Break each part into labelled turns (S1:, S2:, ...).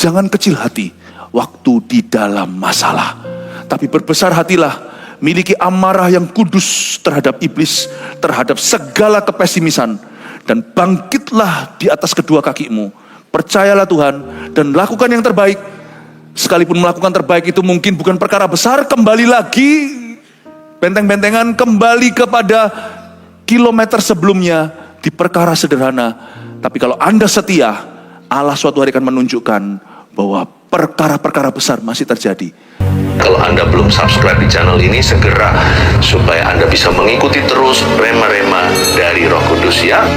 S1: Jangan kecil hati waktu di dalam masalah, tapi berbesar hatilah, miliki amarah yang kudus terhadap iblis, terhadap segala kepesimisan, dan bangkitlah di atas kedua kakimu. Percayalah Tuhan dan lakukan yang terbaik. Sekalipun melakukan terbaik itu mungkin bukan perkara besar, kembali lagi benteng-bentengan, kembali kepada kilometer sebelumnya di perkara sederhana. Tapi kalau Anda setia, Allah suatu hari akan menunjukkan bahwa perkara-perkara besar masih terjadi.
S2: Kalau Anda belum subscribe di channel ini, segera supaya Anda bisa mengikuti terus rema-rema dari Roh Kudus ya.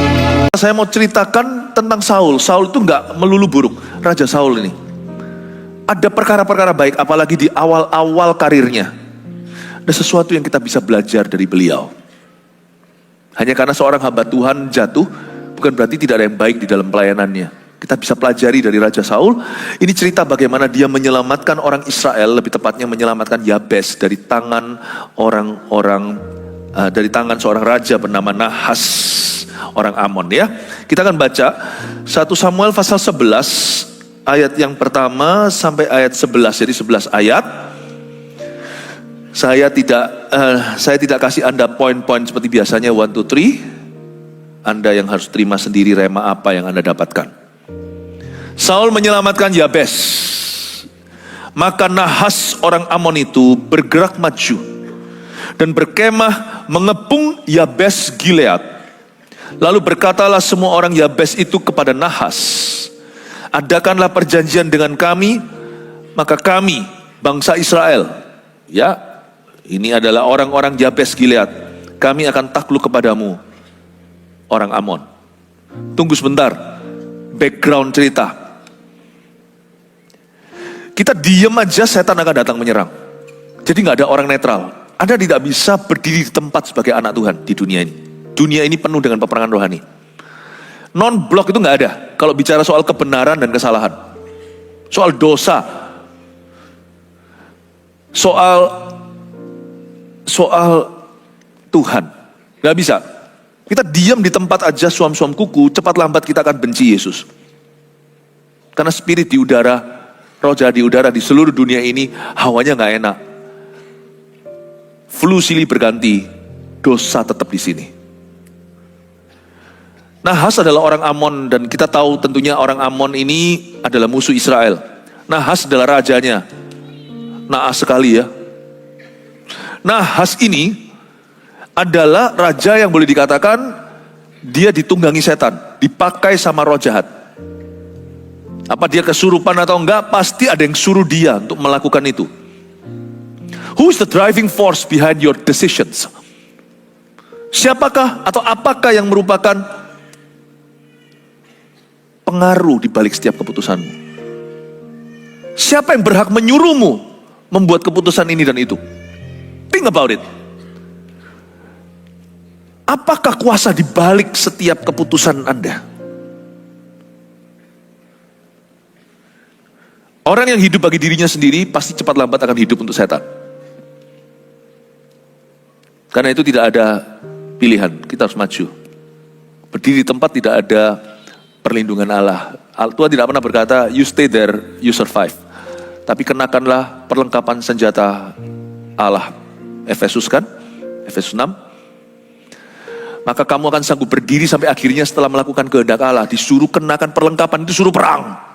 S1: Saya mau ceritakan tentang Saul. Saul itu nggak melulu buruk. Raja Saul ini ada perkara-perkara baik, apalagi di awal-awal karirnya. Ada sesuatu yang kita bisa belajar dari beliau. Hanya karena seorang hamba Tuhan jatuh, bukan berarti tidak ada yang baik di dalam pelayanannya. Kita bisa pelajari dari Raja Saul. Ini cerita bagaimana dia menyelamatkan orang Israel, lebih tepatnya menyelamatkan Yabes dari tangan dari tangan seorang raja bernama Nahas, orang Amon ya. Kita akan baca 1 Samuel pasal 11 ayat yang pertama sampai ayat 11, jadi 11 ayat. Saya tidak kasih Anda poin-poin seperti biasanya 1, 2, 3. Anda yang harus terima sendiri rema apa yang Anda dapatkan. Saul menyelamatkan Yabes. Maka Nahas orang Amon itu bergerak maju dan berkemah mengepung Yabes Gilead. Lalu berkatalah semua orang Yabes itu kepada Nahas, adakanlah perjanjian dengan kami, maka kami, bangsa Israel, ya, ini adalah orang-orang Yabes Gilead, kami akan takluk kepadamu, orang Amon. Tunggu sebentar, background cerita. Kita diam aja, setan akan datang menyerang. Jadi gak ada orang netral. Anda tidak bisa berdiri di tempat sebagai anak Tuhan di dunia ini. Dunia ini penuh dengan peperangan rohani. Non-blok itu gak ada kalau bicara soal kebenaran dan kesalahan, soal dosa, soal Tuhan. Gak bisa. Kita diam di tempat aja, suam-suam kuku, cepat lambat kita akan benci Yesus. Karena spirit di udara, roh jahat di udara di seluruh dunia ini, hawanya gak enak. Flu silih berganti, dosa tetap di sini. Nahas adalah orang Amon, dan kita tahu tentunya orang Amon ini adalah musuh Israel. Nahas adalah rajanya. Naas sekali ya. Nahas ini adalah raja yang boleh dikatakan dia ditunggangi setan, dipakai sama roh jahat. Apa dia kesurupan atau enggak, pasti ada yang suruh dia untuk melakukan itu. Who is the driving force behind your decisions? Siapakah atau apakah yang merupakan pengaruh di balik setiap keputusanmu? Siapa yang berhak menyuruhmu membuat keputusan ini dan itu? Think about it. Apakah kuasa di balik setiap keputusan Anda? Orang yang hidup bagi dirinya sendiri pasti cepat lambat akan hidup untuk setan. Karena itu tidak ada pilihan, kita harus maju. Berdiri di tempat tidak ada perlindungan Allah. Tuhan tidak pernah berkata, you stay there, you survive. Tapi kenakanlah perlengkapan senjata Allah. Efesus kan? Efesus 6. Maka kamu akan sanggup berdiri sampai akhirnya setelah melakukan kehendak Allah. Disuruh kenakan perlengkapan, itu suruh perang.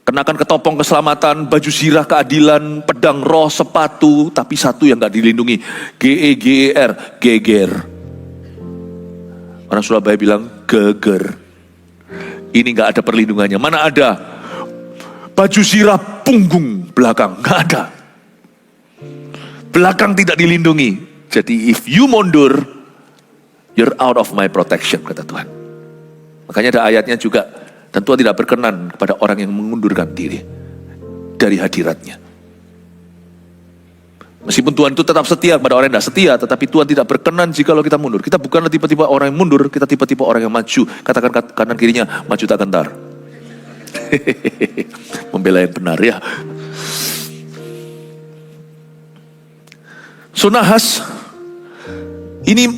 S1: Kenakan ketopong keselamatan, baju zirah keadilan, pedang roh, sepatu. Tapi satu yang gak dilindungi, G-E-G-E-R, geger. Orang Surabaya bilang, geger. Ini gak ada perlindungannya. Mana ada baju zirah punggung belakang? Gak ada. Belakang tidak dilindungi. Jadi if you mundur, you're out of my protection, kata Tuhan. Makanya ada ayatnya juga, dan Tuhan tidak berkenan kepada orang yang mengundurkan diri dari hadiratnya. Meskipun Tuhan itu tetap setia kepada orang yang tidak setia, tetapi Tuhan tidak berkenan jikalau kita mundur. Kita bukanlah tipe-tipe orang yang mundur, kita tipe-tipe orang yang maju. Katakan kanan kirinya, maju tak gentar. Membela yang benar ya. So Nahas ini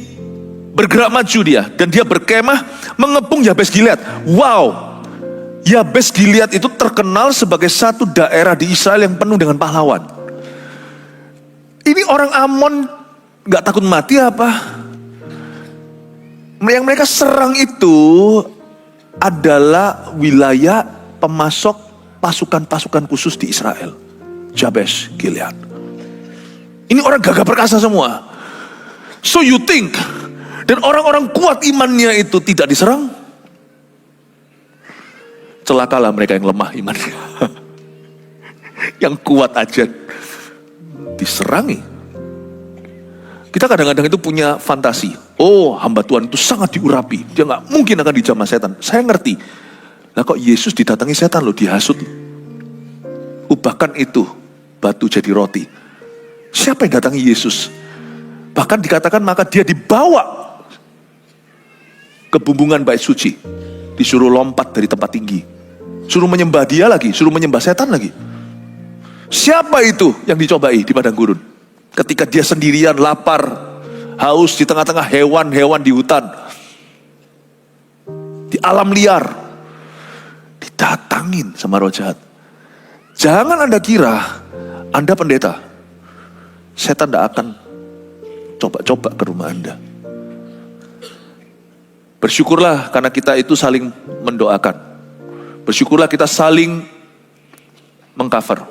S1: bergerak maju dia, dan dia berkemah mengepung Yabes Gilead. Wow, Yabes Gilead itu terkenal sebagai satu daerah di Israel yang penuh dengan pahlawan. Ini orang Amon gak takut mati apa? Yang mereka serang itu adalah wilayah pemasok pasukan-pasukan khusus di Israel. Yabes Gilead. Ini orang gagah perkasa semua. So you think, dan orang-orang kuat imannya itu tidak diserang? Celakalah mereka yang lemah imannya. Yang kuat aja diserangi. Kita kadang-kadang itu punya fantasi. Oh, hamba Tuhan itu sangat diurapi. Dia gak mungkin akan dijamah setan. Saya ngerti. Nah kok Yesus didatangi setan loh, dihasut. Ubahkan itu batu jadi roti. Siapa yang datangi Yesus? Bahkan dikatakan maka dia dibawa ke bumbungan bait suci. Disuruh lompat dari tempat tinggi. Suruh menyembah dia lagi, suruh menyembah setan lagi. Siapa itu yang dicobai di padang gurun? Ketika dia sendirian, lapar, haus di tengah-tengah hewan-hewan di hutan. Di alam liar. Didatangin sama roh jahat. Jangan Anda kira Anda pendeta. Setan tidak akan coba-coba ke rumah Anda. Bersyukurlah karena kita itu saling mendoakan. Bersyukurlah kita saling mengcover.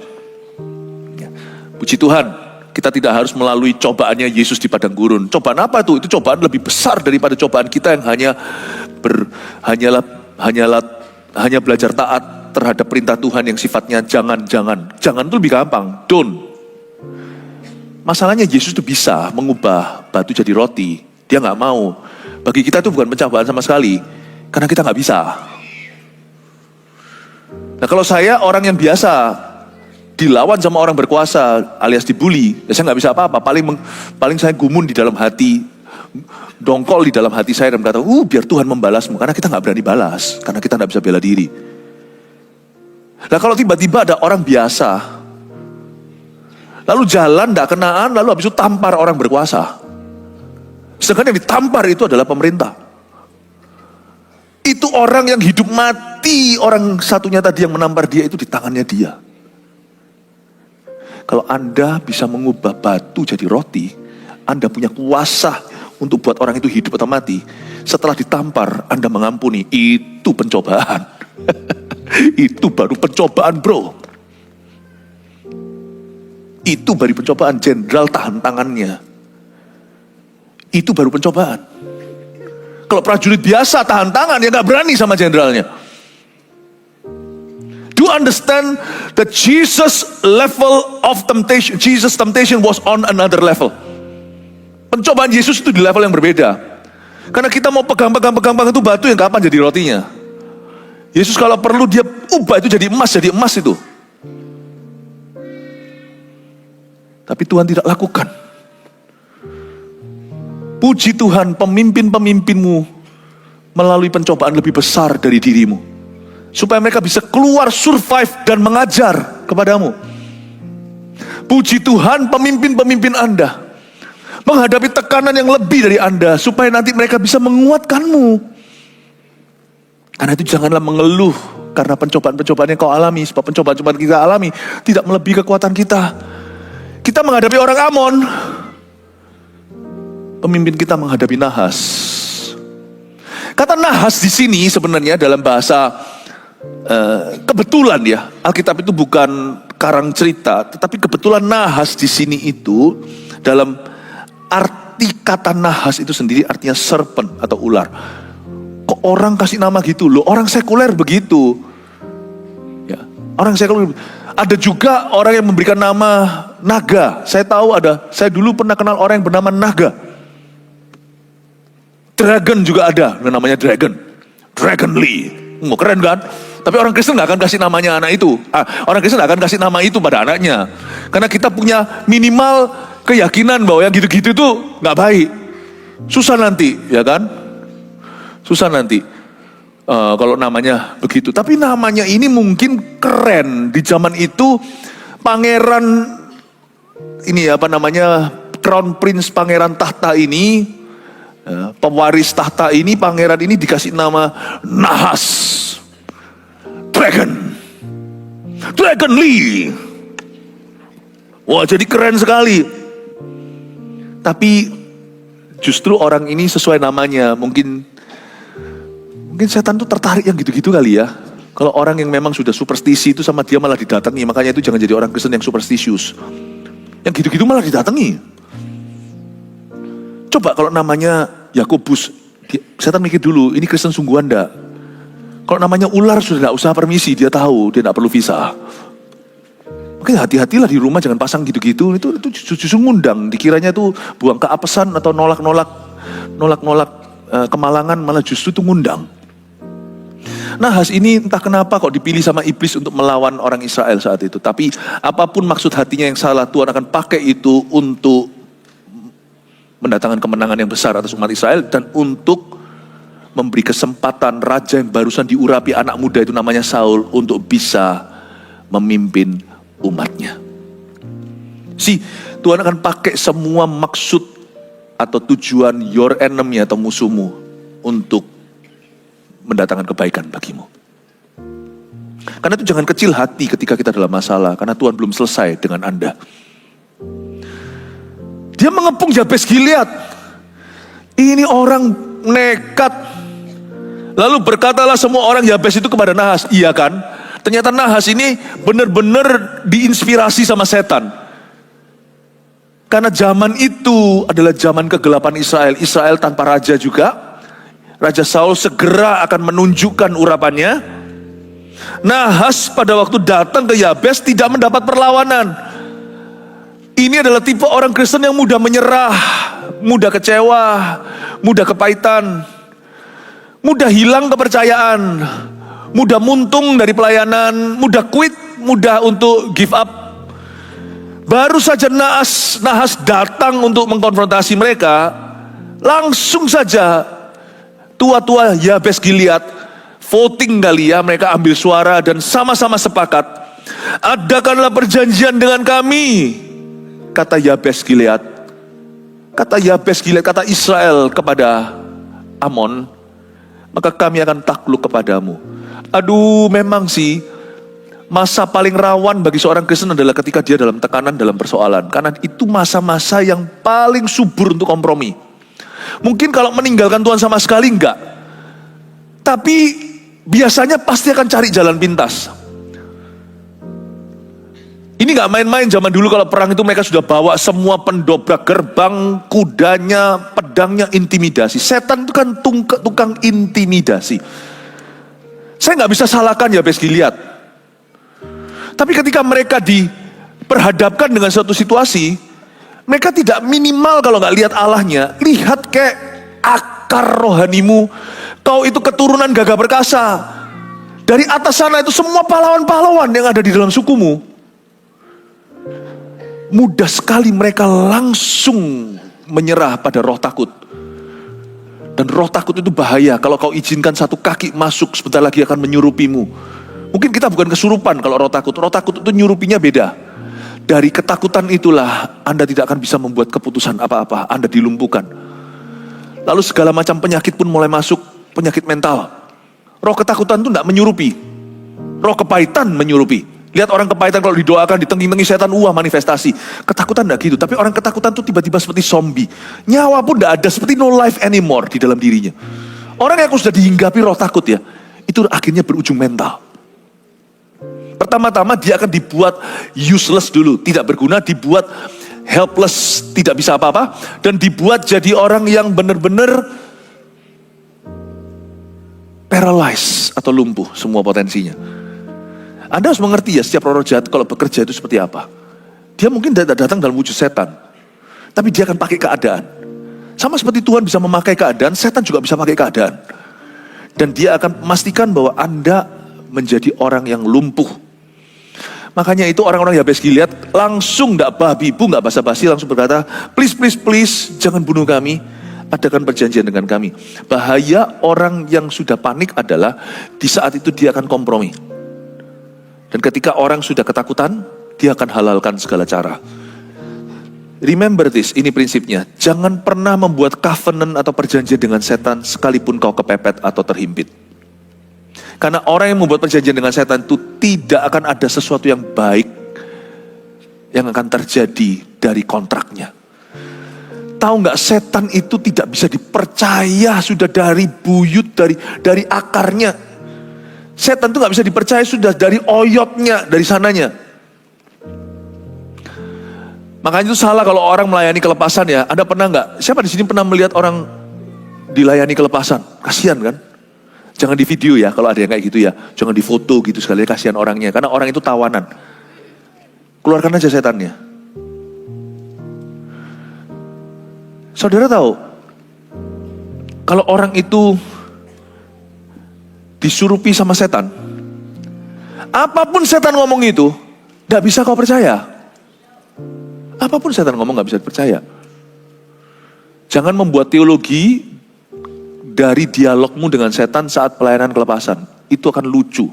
S1: Ya. Puji Tuhan, kita tidak harus melalui cobaannya Yesus di padang gurun. Cobaan apa itu? Itu cobaan lebih besar daripada cobaan kita yang hanya belajar taat terhadap perintah Tuhan yang sifatnya jangan. Jangan itu lebih gampang, don't. Masalahnya Yesus itu bisa mengubah batu jadi roti. Dia gak mau. Bagi kita itu bukan pencobaan sama sekali. Karena kita gak bisa. Nah kalau saya orang yang biasa dilawan sama orang berkuasa alias dibully, ya saya gak bisa apa-apa. Paling saya gumun di dalam hati. Dongkol di dalam hati saya dan berkata, biar Tuhan membalasmu. Karena kita gak berani balas. Karena kita gak bisa bela diri. Nah kalau tiba-tiba ada orang biasa, lalu jalan tidak kenaan, lalu habis itu tampar orang berkuasa. Sedangkan yang ditampar itu adalah pemerintah. Itu orang yang hidup mati, orang satunya tadi yang menampar dia itu di tangannya dia. Kalau Anda bisa mengubah batu jadi roti, Anda punya kuasa untuk buat orang itu hidup atau mati. Setelah ditampar, Anda mengampuni. Itu pencobaan. Itu baru pencobaan, bro. Itu baru pencobaan. Jenderal tahan tangannya. Itu baru pencobaan. Kalau prajurit biasa tahan tangan, ya gak berani sama jenderalnya. Do you understand that Jesus level of temptation, Jesus temptation was on another level. Pencobaan Yesus itu di level yang berbeda. Karena kita mau pegang itu batu yang kapan jadi rotinya. Yesus kalau perlu dia ubah itu jadi emas itu. Tapi Tuhan tidak lakukan. Puji Tuhan, pemimpin-pemimpinmu melalui pencobaan lebih besar dari dirimu. Supaya mereka bisa keluar, survive, dan mengajar kepadamu. Puji Tuhan, pemimpin-pemimpin Anda menghadapi tekanan yang lebih dari Anda. Supaya nanti mereka bisa menguatkanmu. Karena itu janganlah mengeluh karena pencobaan-pencobaan yang kau alami. Sebab pencobaan-pencobaan kita alami tidak melebihi kekuatan kita. Kita menghadapi orang Amon. Pemimpin kita menghadapi nahas. Kata nahas di sini sebenarnya dalam bahasa kebetulan ya. Alkitab itu bukan karang cerita, tetapi kebetulan nahas di sini itu dalam arti kata nahas itu sendiri artinya serpent atau ular. Kok orang kasih nama gitu loh? Orang sekuler begitu. Ya, orang sekuler. Ada juga orang yang memberikan nama naga. Saya tahu saya dulu pernah kenal orang yang bernama Naga. Dragon juga ada, namanya Dragon. Dragon Lee. Keren kan? Tapi orang Kristen gak akan kasih namanya anak itu. Orang Kristen gak akan kasih nama itu pada anaknya. Karena kita punya minimal keyakinan bahwa yang gitu-gitu itu gak baik. Susah nanti, ya kan? Susah nanti. Kalau namanya begitu. Tapi namanya ini mungkin keren. Di zaman itu, pangeran, Crown Prince pangeran tahta ini, pewaris tahta ini, pangeran ini dikasih nama Nahas. Dragon Lee. Wah, jadi keren sekali. Tapi justru orang ini sesuai namanya, mungkin setan tuh tertarik yang gitu-gitu kali ya. Kalau orang yang memang sudah superstisi itu sama dia malah didatangi, makanya itu jangan jadi orang Kristen yang superstisius. Yang gitu-gitu malah didatangi. Coba kalau namanya Yakobus, setan mikir dulu, ini Kristen sungguhan enggak? Kalau namanya ular sudah tidak usah permisi, dia tahu, dia tidak perlu visa. Oke, hati-hatilah di rumah, jangan pasang gitu-gitu. Itu justru ngundang. Dikiranya itu buang keapesan atau nolak-nolak kemalangan, malah justru itu ngundang. Nahas ini entah kenapa kok dipilih sama iblis untuk melawan orang Israel saat itu. Tapi apapun maksud hatinya yang salah, Tuhan akan pakai itu untuk mendatangkan kemenangan yang besar atas umat Israel dan untuk memberi kesempatan raja yang barusan diurapi anak muda itu namanya Saul untuk bisa memimpin umatnya. Tuhan akan pakai semua maksud atau tujuan your enemy atau musuhmu untuk mendatangkan kebaikan bagimu. Karena itu jangan kecil hati ketika kita dalam masalah, karena Tuhan belum selesai dengan Anda. Dia mengepung Yabes Gilead. Ini orang nekat. Lalu berkatalah semua orang Yabes itu kepada Nahas, iya kan? Ternyata Nahas ini benar-benar diinspirasi sama setan. Karena zaman itu adalah zaman kegelapan Israel. Israel tanpa raja juga. Raja Saul segera akan menunjukkan urapannya. Nahas pada waktu datang ke Yabes tidak mendapat perlawanan. Ini adalah tipe orang Kristen yang mudah menyerah, mudah kecewa, mudah kepahitan, mudah hilang kepercayaan, mudah muntung dari pelayanan, mudah quit, mudah untuk give up. Baru saja Nahas datang untuk mengkonfrontasi mereka, langsung saja tua-tua Yabes Gilead voting kali ya, mereka ambil suara dan sama-sama sepakat, adakanlah perjanjian dengan kami, kata Yabes Gilead. Kata Yabes Gilead, kata Israel kepada Amon, maka kami akan takluk kepadamu. Aduh, memang sih masa paling rawan bagi seorang Kristen adalah ketika dia dalam tekanan, dalam persoalan. Karena itu masa-masa yang paling subur untuk kompromi. Mungkin kalau meninggalkan Tuhan sama sekali enggak, tapi biasanya pasti akan cari jalan pintas. Ini gak main-main. Zaman dulu kalau perang itu mereka sudah bawa semua pendobrak gerbang, kudanya, pedangnya, intimidasi. Setan itu kan tukang intimidasi. Saya gak bisa salahkan Yabes Gilead. Tapi ketika mereka diperhadapkan dengan suatu situasi, mereka tidak minimal kalau gak lihat Allahnya. Lihat kayak akar rohanimu. Kau itu keturunan gagah perkasa. Dari atas sana itu semua pahlawan-pahlawan yang ada di dalam sukumu. Mudah sekali mereka langsung menyerah pada roh takut. Dan roh takut itu bahaya. Kalau kau izinkan satu kaki masuk, sebentar lagi akan menyurupimu. Mungkin kita bukan kesurupan kalau roh takut. Roh takut itu nyurupinya beda. Dari ketakutan itulah Anda tidak akan bisa membuat keputusan apa-apa. Anda dilumpuhkan. Lalu segala macam penyakit pun mulai masuk. Penyakit mental. Roh ketakutan itu tidak menyurupi. Roh kepahitan menyurupi. Lihat orang kepahitan kalau didoakan, ditenging-tenging setan, manifestasi. Ketakutan enggak gitu, tapi orang ketakutan tuh tiba-tiba seperti zombie. Nyawa pun enggak ada, seperti no life anymore di dalam dirinya. Orang yang sudah dihinggapi roh takut ya, itu akhirnya berujung mental. Pertama-tama dia akan dibuat useless dulu, tidak berguna, dibuat helpless, tidak bisa apa-apa, dan dibuat jadi orang yang benar-benar paralyzed atau lumpuh semua potensinya. Anda harus mengerti ya, setiap roh jahat kalau bekerja itu seperti apa. Dia mungkin datang dalam wujud setan, tapi dia akan pakai keadaan. Sama seperti Tuhan bisa memakai keadaan, setan juga bisa pakai keadaan. Dan dia akan memastikan bahwa Anda menjadi orang yang lumpuh. Makanya itu orang-orang Yabes Gilead langsung gak babi-bu, gak basa-basi, langsung berkata, please, jangan bunuh kami. Adakan perjanjian dengan kami. Bahaya orang yang sudah panik adalah di saat itu dia akan kompromi. Dan ketika orang sudah ketakutan, dia akan halalkan segala cara. Remember this, ini prinsipnya. Jangan pernah membuat covenant atau perjanjian dengan setan sekalipun kau kepepet atau terhimpit. Karena orang yang membuat perjanjian dengan setan itu tidak akan ada sesuatu yang baik yang akan terjadi dari kontraknya. Tahu nggak, setan itu tidak bisa dipercaya sudah dari buyut, dari akarnya. Setan itu nggak bisa dipercaya sudah dari oyotnya, dari sananya. Makanya itu salah kalau orang melayani kelepasan ya. Anda pernah nggak? Siapa di sini pernah melihat orang dilayani kelepasan? Kasihan kan? Jangan di video ya kalau ada yang kayak gitu ya. Jangan difoto gitu sekali, kasihan orangnya. Karena orang itu tawanan. Keluarkan aja setannya. Saudara tahu, kalau orang itu disurupi sama setan, apapun setan ngomong itu, gak bisa kau percaya. Apapun setan ngomong gak bisa dipercaya. Jangan membuat teologi dari dialogmu dengan setan saat pelayanan kelepasan. Itu akan lucu.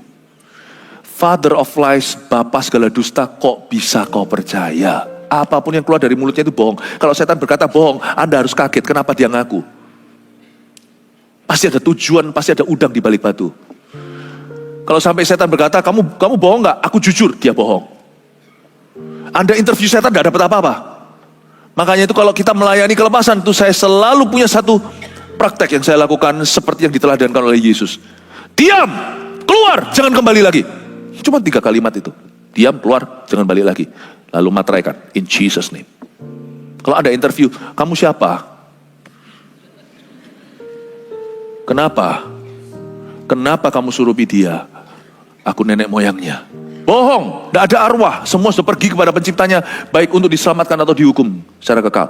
S1: Father of lies, Bapa segala dusta, kok bisa kau percaya? Apapun yang keluar dari mulutnya itu bohong. Kalau setan berkata bohong, Anda harus kaget. Kenapa dia ngaku? Pasti ada tujuan, pasti ada udang di balik batu. Kalau sampai setan berkata, kamu bohong nggak? Aku jujur, dia bohong. Anda interview setan nggak dapat apa-apa. Makanya itu kalau kita melayani kelepasan itu saya selalu punya satu praktek yang saya lakukan seperti yang diteladankan oleh Yesus. Diam, keluar, jangan kembali lagi. Cuma 3 kalimat itu. Diam, keluar, jangan balik lagi. Lalu materaikan, in Jesus name. Kalau ada interview, kamu siapa? Kenapa? Kenapa kamu surupi dia? Aku nenek moyangnya. Bohong, tidak ada arwah. Semua sudah pergi kepada penciptanya, baik untuk diselamatkan atau dihukum secara kekal.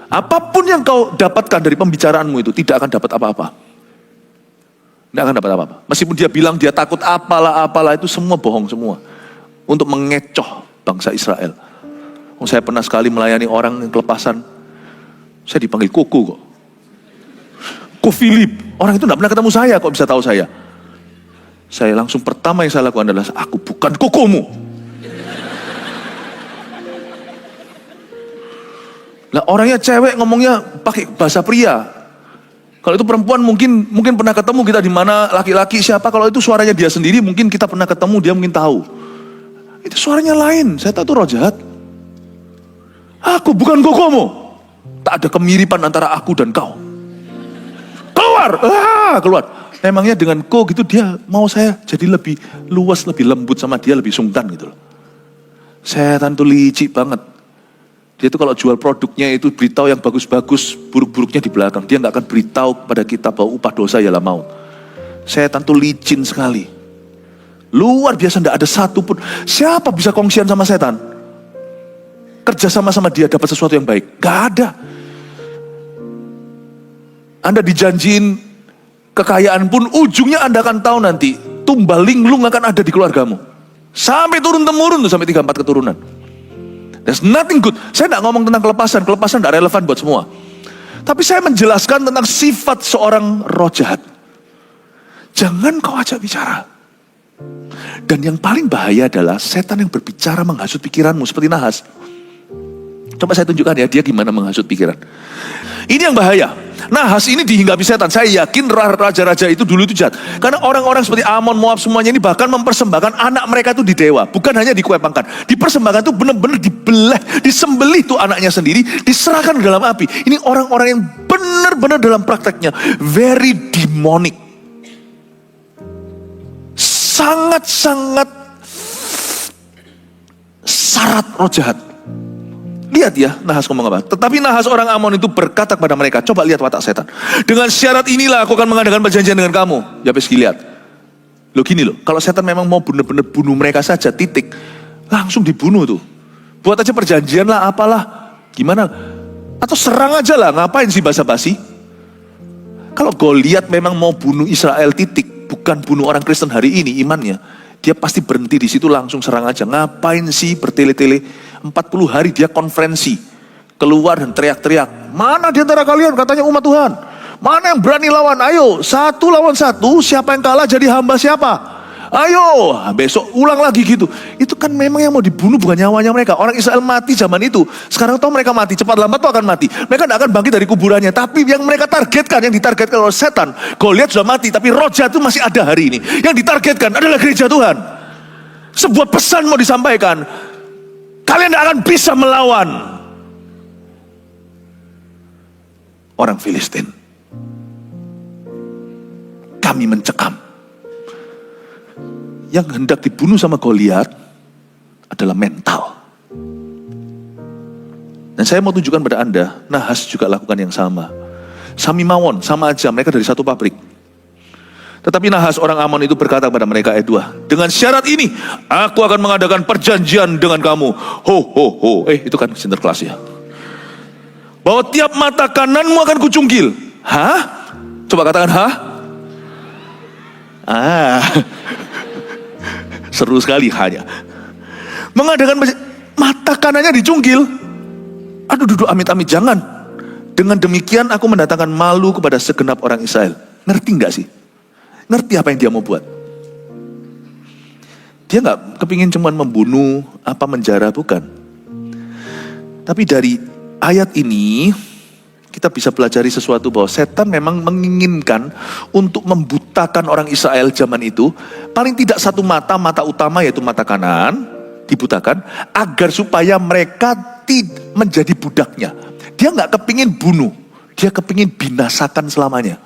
S1: Apapun yang kau dapatkan dari pembicaraanmu itu tidak akan dapat apa-apa. Tidak akan dapat apa-apa. Meskipun dia bilang dia takut apalah itu semua bohong semua. Untuk mengecoh bangsa Israel. Saya pernah sekali melayani orang yang kelepasan. Saya dipanggil Koko kok. Ko Philip. Orang itu tidak pernah ketemu saya kok bisa tahu saya. Saya langsung pertama yang saya lakukan adalah aku bukan kokomu. Lah orangnya cewek ngomongnya pakai bahasa pria. Kalau itu perempuan mungkin pernah ketemu kita di mana, laki-laki siapa. Kalau itu suaranya dia sendiri mungkin kita pernah ketemu, dia mungkin tahu. Itu suaranya lain. Saya tahu itu roh jahat. Aku bukan kokomu. Tak ada kemiripan antara aku dan kau. Keluar. Keluar. Emangnya dengan gitu dia mau saya jadi lebih luas, lebih lembut sama dia, lebih sungkan gitu loh. Setan tuh licik banget. Dia tuh kalau jual produknya itu beritahu yang bagus-bagus, buruk-buruknya di belakang. Dia nggak akan beritahu kepada kita bahwa upah dosa ialah maut. Setan tuh licin sekali. Luar biasa, nggak ada satu pun. Siapa bisa kongsian sama setan? Kerja sama-sama dia dapat sesuatu yang baik. Gak ada. Anda dijanjiin kekayaan pun ujungnya Anda akan tahu nanti. Tumbal linglung akan ada di keluargamu. Sampai turun-temurun tuh, sampai 3-4 keturunan. There's nothing good. Saya tidak ngomong tentang kelepasan. Kelepasan tidak relevan buat semua. Tapi saya menjelaskan tentang sifat seorang roh jahat. Jangan kau ajak bicara. Dan yang paling bahaya adalah setan yang berbicara menghasut pikiranmu seperti nahas. Coba saya tunjukkan ya dia gimana menghasut pikiran. Ini yang bahaya. Nahas ini dihinggapi setan. Saya yakin raja-raja itu dulu itu jahat. Karena orang-orang seperti Amon, Moab semuanya ini bahkan mempersembahkan anak mereka itu di dewa. Bukan hanya dikuepangkan. Dipersembahkan itu benar-benar dibelah, disembelih tuh anaknya sendiri, diserahkan ke dalam api. Ini orang-orang yang benar-benar dalam prakteknya very demonic. Sangat-sangat syarat roh jahat. Lihat ya Nahas ngomong apa. Tetapi Nahas orang Amon itu berkata kepada mereka, coba lihat watak setan. Dengan syarat inilah aku akan mengadakan perjanjian dengan kamu. Yabes lihat. Loh gini loh, kalau setan memang mau benar-benar bunuh mereka saja, titik. Langsung dibunuh tuh. Buat aja perjanjian lah, apalah. Gimana? Atau serang aja lah, ngapain sih basa-basi? Kalau Goliat memang mau bunuh Israel, titik. Bukan bunuh orang Kristen hari ini imannya. Dia pasti berhenti di situ langsung serang aja. Ngapain sih bertele-tele? 40 hari dia konferensi. Keluar dan teriak-teriak. Mana di antara kalian katanya umat Tuhan? Mana yang berani lawan? Ayo, 1 lawan 1. Siapa yang kalah jadi hamba siapa? Ayo, besok ulang lagi gitu. Itu kan memang yang mau dibunuh bukan nyawanya mereka. Orang Israel mati zaman itu. Sekarang tahu mereka mati, cepat lambat tuh akan mati. Mereka tidak akan bangkit dari kuburannya. Tapi yang mereka targetkan, yang ditargetkan oleh setan. Goliat sudah mati, tapi roh jahat itu masih ada hari ini. Yang ditargetkan adalah gereja Tuhan. Sebuah pesan mau disampaikan. Kalian tidak akan bisa melawan orang Filistin. Kami mencekam. Yang hendak dibunuh sama Goliat adalah mental. Dan saya mau tunjukkan pada Anda, Nahas juga lakukan yang sama. Sami Mawon, sama aja, mereka dari satu pabrik. Tetapi Nahas orang Amon itu berkata kepada mereka ayat 2, dengan syarat ini, aku akan mengadakan perjanjian dengan kamu. Ho, ho, ho. Itu kan sinterklas ya. Bahwa tiap mata kananmu akan kucungkil. Hah? Coba katakan hah? Seru sekali hanya. Mengadakan mata kanannya dicungkil. Aduh, duduk amit-amit, jangan. Dengan demikian aku mendatangkan malu kepada segenap orang Israel. Ngerti gak sih? Ngerti apa yang dia mau buat? Dia gak kepingin cuma membunuh, menjara, bukan. Tapi dari ayat ini kita bisa pelajari sesuatu bahwa setan memang menginginkan untuk membutakan orang Israel zaman itu. Paling tidak satu mata utama yaitu mata kanan dibutakan agar supaya mereka menjadi budaknya. Dia nggak kepingin bunuh, dia kepingin binasakan selamanya.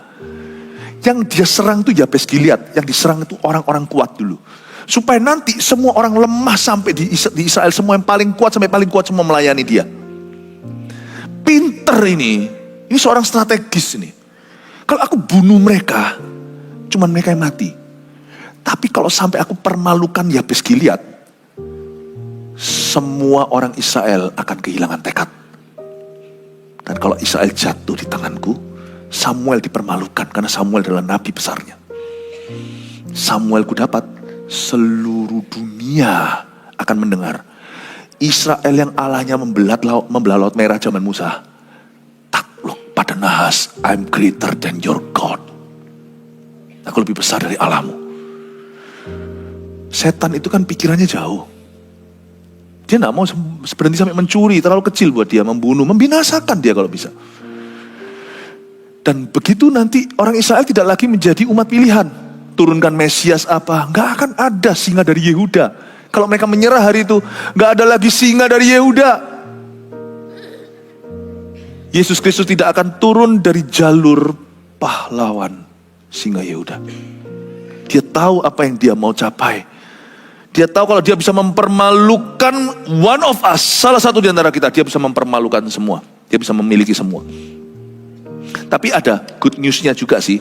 S1: Yang dia serang itu Yabes Gilead, yang diserang itu orang-orang kuat dulu. Supaya nanti semua orang lemah sampai di Israel, semua yang paling kuat sampai paling kuat semua melayani dia. Pinter ini seorang strategis ini. Kalau aku bunuh mereka, cuman mereka yang mati. Tapi kalau sampai aku permalukan Yabes Gilead, semua orang Israel akan kehilangan tekad. Dan kalau Israel jatuh di tanganku, Samuel dipermalukan karena Samuel adalah nabi besarnya. Samuel ku dapat, seluruh dunia akan mendengar. Israel yang Allahnya membelah laut merah zaman Musa. Pada Nahas, I'm greater than your God. Aku lebih besar dari Allahmu. Setan itu kan pikirannya jauh. Dia gak mau berhenti sampai mencuri, terlalu kecil buat dia, membunuh, membinasakan dia kalau bisa. Dan begitu nanti orang Israel tidak lagi menjadi umat pilihan. Turunkan Mesias apa, gak akan ada singa dari Yehuda. Kalau mereka menyerah hari itu, gak ada lagi singa dari Yehuda. Yesus Kristus tidak akan turun dari jalur pahlawan singa Yehuda. Dia tahu apa yang dia mau capai. Dia tahu kalau dia bisa mempermalukan one of us, salah satu di antara kita, dia bisa mempermalukan semua. Dia bisa memiliki semua. Tapi ada good news-nya juga sih.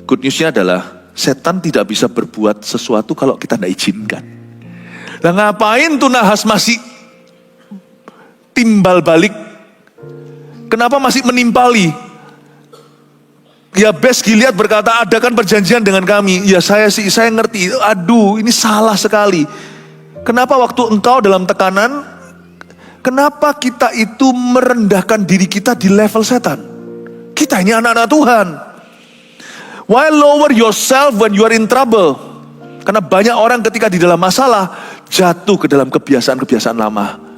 S1: Good news-nya adalah setan tidak bisa berbuat sesuatu kalau kita tidak izinkan. Nah ngapain tuh Nahas masih timbal balik? Kenapa masih menimpali? Yabes Gilead berkata, adakan perjanjian dengan kami. Ya saya ngerti. Aduh, ini salah sekali. Kenapa waktu engkau dalam tekanan, kenapa kita itu merendahkan diri kita di level setan? Kita ini anak-anak Tuhan. Why lower yourself when you are in trouble? Karena banyak orang ketika di dalam masalah jatuh ke dalam kebiasaan-kebiasaan lama.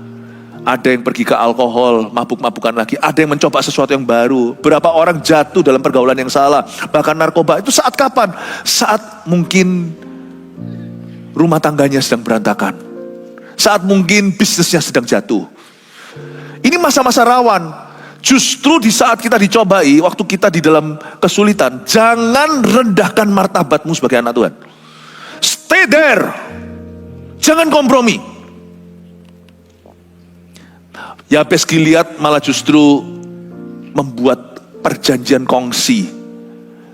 S1: Ada yang pergi ke alkohol, mabuk-mabukan lagi. Ada yang mencoba sesuatu yang baru. Berapa orang jatuh dalam pergaulan yang salah. Bahkan narkoba. Itu saat kapan? Saat mungkin rumah tangganya sedang berantakan. Saat mungkin bisnisnya sedang jatuh. Ini masa-masa rawan. Justru di saat kita dicobai, waktu kita di dalam kesulitan, jangan rendahkan martabatmu sebagai anak Tuhan. Stay there. Jangan kompromi. Yabes Gilead malah justru membuat perjanjian kongsi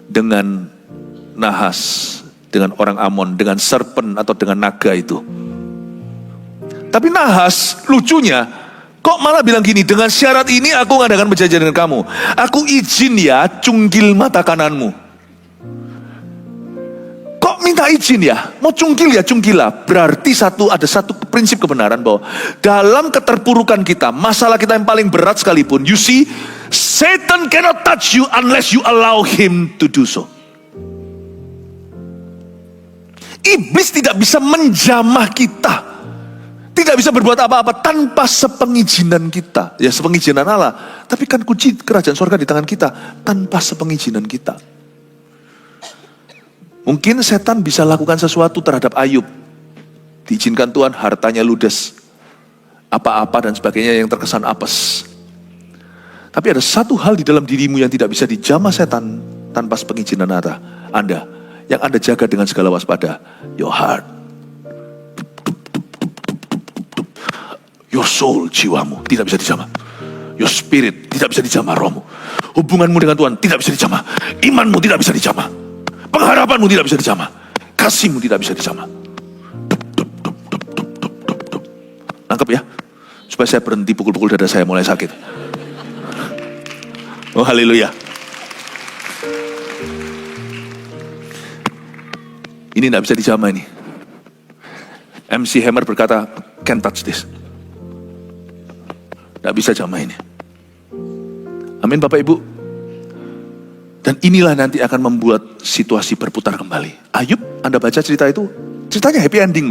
S1: dengan Nahas, dengan orang Amon, dengan serpen atau dengan naga itu. Tapi Nahas lucunya kok malah bilang gini, dengan syarat ini aku ngadakan perjanjian dengan kamu. Aku izin ya cungkil mata kananmu. Minta izin ya, mau cungkil ya cungkilah. Berarti ada satu prinsip kebenaran bahwa dalam keterpurukan kita, masalah kita yang paling berat sekalipun, you see, Satan cannot touch you unless you allow him to do so. Iblis tidak bisa menjamah kita, tidak bisa berbuat apa-apa tanpa sepengizinan kita. Ya sepengizinan Allah, tapi kan kunci kerajaan surga di tangan kita tanpa sepengizinan kita. Mungkin setan bisa lakukan sesuatu terhadap Ayub. Diizinkan Tuhan, hartanya ludes, apa-apa dan sebagainya yang terkesan apes. Tapi ada satu hal di dalam dirimu yang tidak bisa dijamah setan tanpa sepengizinan Anda. Yang Anda jaga dengan segala waspada. Your heart. Your soul, jiwamu tidak bisa dijamah. Your spirit tidak bisa dijamah, rohmu. Hubunganmu dengan Tuhan tidak bisa dijamah. Imanmu tidak bisa dijamah. Pengharapanmu tidak bisa dijamah. Kasihmu tidak bisa dijamah. Nangkep ya? Supaya saya berhenti pukul-pukul dada saya mulai sakit. Oh haleluya. Ini tidak bisa dijamah ini. MC Hammer berkata, can't touch this. Tidak bisa jamah ini. Amin Bapak Ibu. Dan inilah nanti akan membuat situasi berputar kembali. Ayub, Anda baca cerita itu, ceritanya happy ending.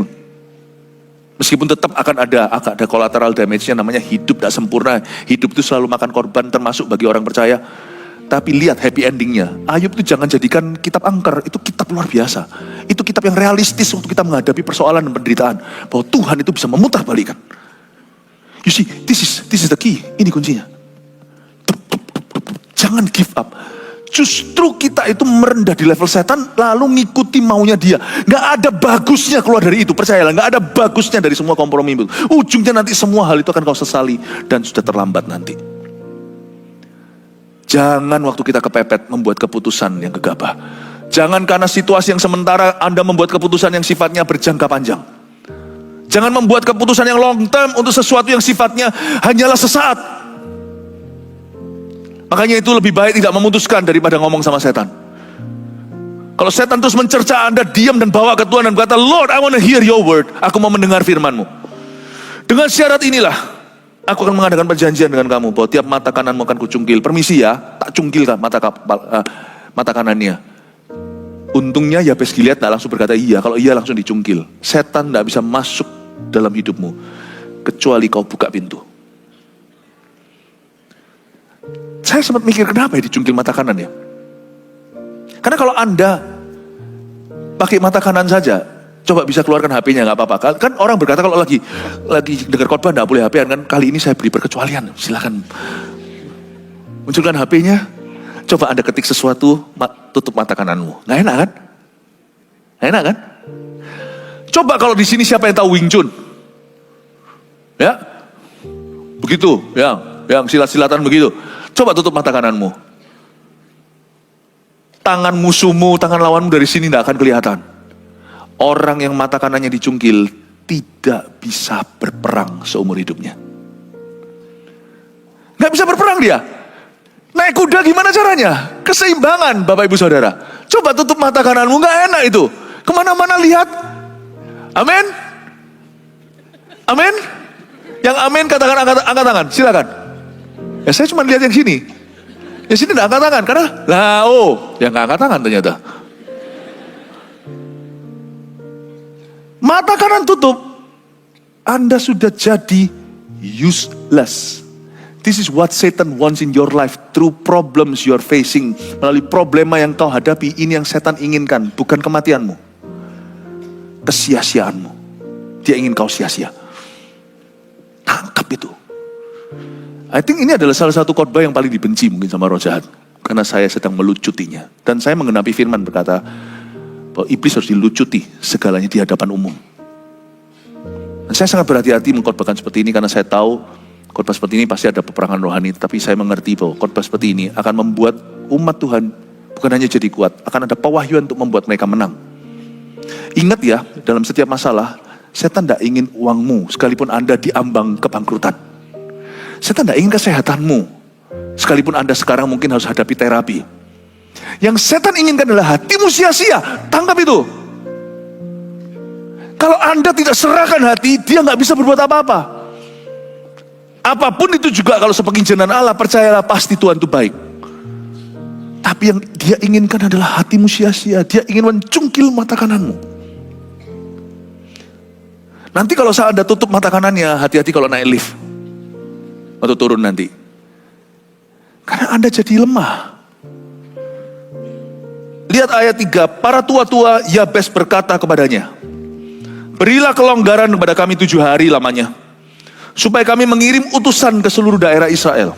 S1: Meskipun tetap akan ada collateral damage-nya, namanya hidup tak sempurna. Hidup itu selalu makan korban, termasuk bagi orang percaya. Tapi lihat happy endingnya. Ayub itu jangan jadikan kitab angker, itu kitab luar biasa. Itu kitab yang realistis untuk kita menghadapi persoalan dan penderitaan. Bahwa Tuhan itu bisa memutarbalikkan. You see, this is the key. Ini kuncinya. Jangan give up. Justru kita itu merendah di level setan, lalu ngikuti maunya dia. Gak ada bagusnya keluar dari itu, percayalah. Gak ada bagusnya dari semua kompromi itu. Ujungnya nanti semua hal itu akan kau sesali dan sudah terlambat nanti. Jangan waktu kita kepepet membuat keputusan yang gegabah. Jangan karena situasi yang sementara Anda membuat keputusan yang sifatnya berjangka panjang. Jangan membuat keputusan yang long term untuk sesuatu yang sifatnya hanyalah sesaat. Makanya itu lebih baik tidak memutuskan daripada ngomong sama setan. Kalau setan terus mencerca Anda, diam dan bawa ke Tuhan dan berkata, Lord, I want to hear your word. Aku mau mendengar firman-Mu. Dengan syarat inilah, aku akan mengadakan perjanjian dengan kamu bahwa tiap mata kananmu akan kucungkil. Permisi ya, tak cungkil kan mata kanannya. Untungnya Yabes Gilead tak langsung berkata iya. Kalau iya langsung dicungkil. Setan tidak bisa masuk dalam hidupmu kecuali kau buka pintu. Saya sempat mikir kenapa ya dicungkil mata kanan ya? Karena kalau Anda pakai mata kanan saja, coba bisa keluarkan HP-nya, nggak apa-apa. Kan orang berkata kalau lagi dengar khotbah nggak boleh HP-an kan? Kali ini saya beri perkecualian. Silakan munculkan HP-nya. Coba Anda ketik sesuatu, tutup mata kananmu. Nggak enak kan? Nggak enak kan? Coba kalau di sini siapa yang tahu Wing Chun? Ya, begitu, yang silat-silatan begitu. Coba tutup mata kananmu. Tangan musuhmu, tangan lawanmu dari sini tidak akan kelihatan. Orang yang mata kanannya dicungkil tidak bisa berperang seumur hidupnya. Nggak bisa berperang dia. Naik kuda gimana caranya? Keseimbangan Bapak Ibu Saudara. Coba tutup mata kananmu, nggak enak itu. Kemana-mana lihat. Amin. Amin. Yang amin katakan angkat tangan, silakan. Ya saya cuma lihat yang sini. Yang sini tidak angkat tangan karena yang nggak angkat tangan ternyata. Mata kanan tutup, Anda sudah jadi useless. This is what Satan wants in your life through problems you're facing. Melalui problema yang kau hadapi, ini yang setan inginkan, bukan kematianmu. Kesia-siaanmu. Dia ingin kau sia-sia. Tangkap itu. I think ini adalah salah satu khotbah yang paling dibenci mungkin sama roh jahat. Karena saya sedang melucutinya. Dan saya menggenapi firman berkata, bahwa iblis harus dilucuti segalanya di hadapan umum. Dan saya sangat berhati-hati mengkhotbahkan seperti ini karena saya tahu khotbah seperti ini pasti ada peperangan rohani. Tapi saya mengerti bahwa khotbah seperti ini akan membuat umat Tuhan bukan hanya jadi kuat, akan ada pewahyuan untuk membuat mereka menang. Ingat ya, dalam setiap masalah, setan tidak ingin uangmu sekalipun Anda diambang kebangkrutan. Setan tidak ingin kesehatanmu sekalipun Anda sekarang mungkin harus hadapi terapi. Yang setan inginkan adalah hatimu sia-sia. Tangkap itu. Kalau Anda tidak serahkan hati, dia nggak bisa berbuat apa-apa. Apapun itu juga kalau sepenginjinan Allah, percayalah pasti Tuhan itu baik. Tapi yang dia inginkan adalah hatimu sia-sia. Dia ingin mencungkil mata kananmu. Nanti kalau saat Anda tutup mata kanannya, hati-hati kalau naik lift. Atau turun nanti. Karena Anda jadi lemah. Lihat ayat 3, para tua-tua Yabes berkata kepadanya, berilah kelonggaran kepada kami 7 hari lamanya, supaya kami mengirim utusan ke seluruh daerah Israel.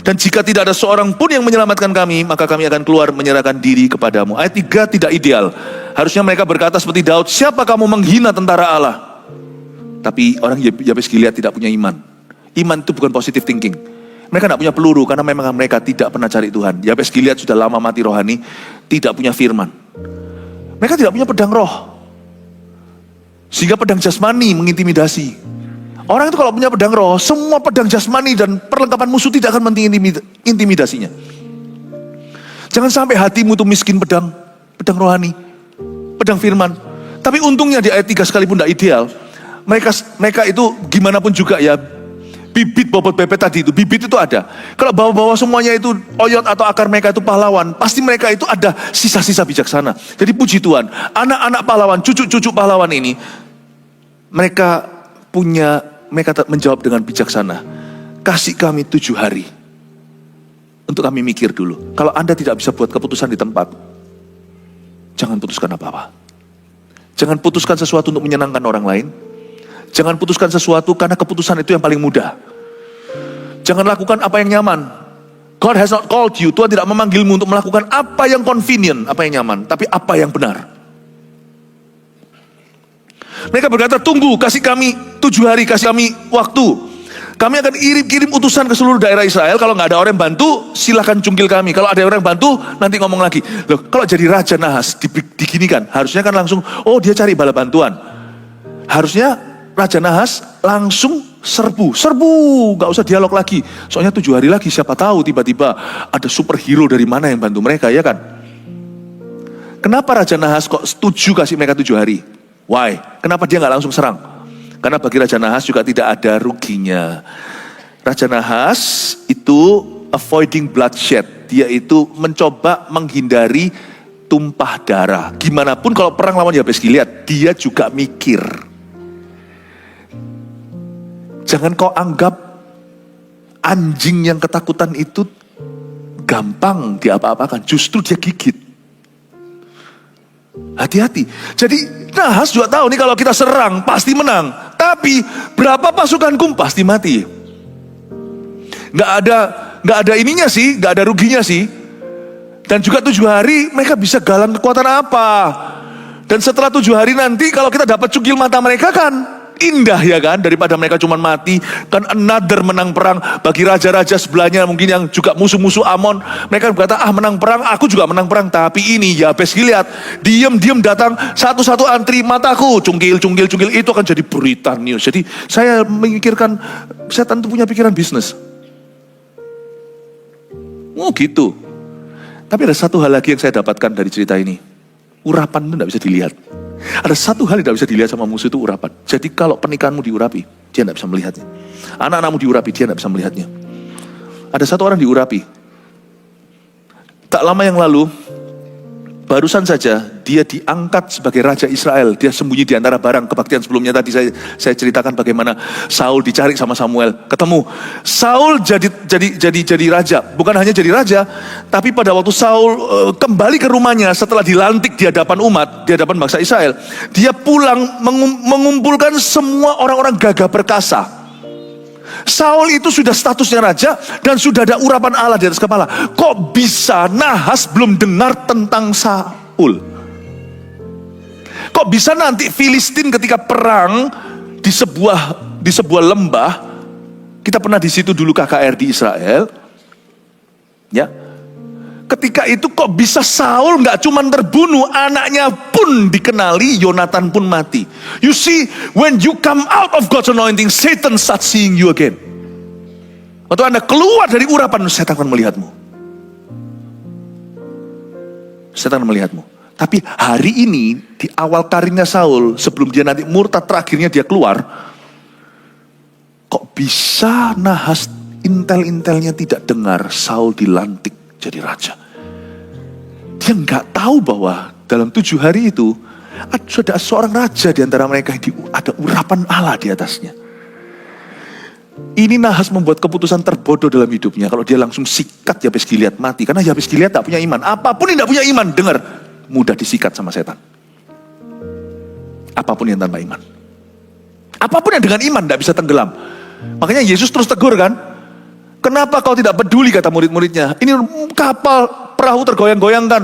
S1: Dan jika tidak ada seorang pun yang menyelamatkan kami, maka kami akan keluar menyerahkan diri kepadamu. Ayat 3 tidak ideal. Harusnya mereka berkata seperti Daud, siapa kamu menghina tentara Allah? Tapi orang Yabes Gilead tidak punya iman. Iman itu bukan positive thinking. Mereka tidak punya peluru karena memang mereka tidak pernah cari Tuhan. Yabes Gilead sudah lama mati rohani, tidak punya firman. Mereka tidak punya pedang roh. Sehingga pedang jasmani mengintimidasi. Orang itu kalau punya pedang roh, semua pedang jasmani dan perlengkapan musuh tidak akan mengintimidasinya. Jangan sampai hatimu itu miskin pedang rohani, pedang firman. Tapi untungnya di ayat 3 sekalipun tidak ideal, mereka itu gimana pun juga ya, bibit bobot bebek tadi itu, bibit itu ada. Kalau bawa-bawa semuanya itu oyot atau akar mereka itu pahlawan, pasti mereka itu ada sisa-sisa bijaksana. Jadi puji Tuhan, anak-anak pahlawan, cucu-cucu pahlawan ini, mereka menjawab dengan bijaksana. Kasih kami 7 hari untuk kami mikir dulu. Kalau Anda tidak bisa buat keputusan di tempat, jangan putuskan apa-apa. Jangan putuskan sesuatu untuk menyenangkan orang lain. Jangan putuskan sesuatu karena keputusan itu yang paling mudah. Jangan lakukan apa yang nyaman. God has not called you. Tuhan tidak memanggilmu untuk melakukan apa yang convenient, apa yang nyaman, tapi apa yang benar. Mereka berkata, tunggu, kasih kami 7 hari, kasih kami waktu. Kami akan kirim utusan ke seluruh daerah Israel. Kalau nggak ada orang yang bantu, silahkan cungkil kami. Kalau ada orang yang bantu, nanti ngomong lagi. Loh, kalau jadi Raja Nahas diginikan, harusnya kan langsung, oh dia cari bala bantuan. Harusnya Raja Nahas langsung serbu, gak usah dialog lagi. Soalnya 7 hari lagi siapa tahu tiba-tiba ada superhero dari mana yang bantu mereka, ya kan? Kenapa Raja Nahas kok setuju kasih mereka 7 hari? Why? Kenapa dia gak langsung serang? Karena bagi Raja Nahas juga tidak ada ruginya. Raja Nahas itu avoiding bloodshed. Dia itu mencoba menghindari tumpah darah. Gimana pun kalau perang lawan Yabes Gilead, dia juga mikir. Jangan kau anggap anjing yang ketakutan itu gampang diapa-apakan. Justru dia gigit. Hati-hati. Jadi Nahas juga tahu nih kalau kita serang pasti menang. Tapi berapa pasukanku pasti mati. Gak ada ininya sih, gak ada ruginya sih. Dan juga 7 hari mereka bisa galang kekuatan apa. Dan setelah 7 hari nanti kalau kita dapat cungkil mata mereka kan indah ya kan, daripada mereka cuma mati. Kan another menang perang bagi raja-raja sebelahnya mungkin yang juga musuh-musuh Amon. Mereka berkata, menang perang, aku juga menang perang. Tapi ini Yabes Gilead diam-diam datang satu-satu antri mataku, cungkil, itu akan jadi berita news. Jadi saya memikirkan, setan itu punya pikiran bisnis. Oh gitu. Tapi ada satu hal lagi yang saya dapatkan dari cerita ini. Urapan itu tidak bisa dilihat. Ada satu hal yang tidak bisa dilihat sama musuh, itu urapan. Jadi kalau pernikahanmu diurapi, dia tidak bisa melihatnya. Anak-anakmu diurapi, dia tidak bisa melihatnya. Ada satu orang diurapi. Tak lama yang lalu, barusan saja dia diangkat sebagai Raja Israel. Dia sembunyi di antara barang. Kebaktian sebelumnya tadi saya ceritakan bagaimana Saul dicari sama Samuel. Ketemu. Saul jadi raja. Bukan hanya jadi raja, tapi pada waktu Saul kembali ke rumahnya setelah dilantik di hadapan umat, di hadapan bangsa Israel, dia pulang mengumpulkan semua orang-orang gagah perkasa. Saul itu sudah statusnya raja dan sudah ada urapan Allah di atas kepala. Kok bisa Nahas belum dengar tentang Saul? Kok bisa nanti Filistin ketika perang di sebuah lembah, kita pernah di situ dulu KKR di Israel, ya. Ketika itu kok bisa Saul nggak cuma terbunuh, anaknya pun dikenali, Yonatan pun mati. You see, when you come out of God's anointing, Satan starts seeing you again. Waktu Anda keluar dari urapan, setan akan melihatmu. Setan akan melihatmu. Tapi hari ini, di awal karirnya Saul, sebelum dia nanti murtad terakhirnya dia keluar, kok bisa Nahas intel-intelnya tidak dengar Saul dilantik jadi raja. Dia nggak tahu bahwa dalam 7 hari itu Ada seorang raja di antara mereka, ada urapan Allah di atasnya. Ini Nahas membuat keputusan terbodoh dalam hidupnya. Kalau dia langsung sikat Yabes Gilead mati. Karena Yabes Gilead tak punya iman. Apapun yang tak punya iman, dengar, mudah disikat sama setan. Apapun yang tanpa iman. Apapun yang dengan iman tak bisa tenggelam. Makanya Yesus terus tegur kan. Kenapa kau tidak peduli, kata murid-muridnya. Ini kapal, perahu tergoyang-goyangkan.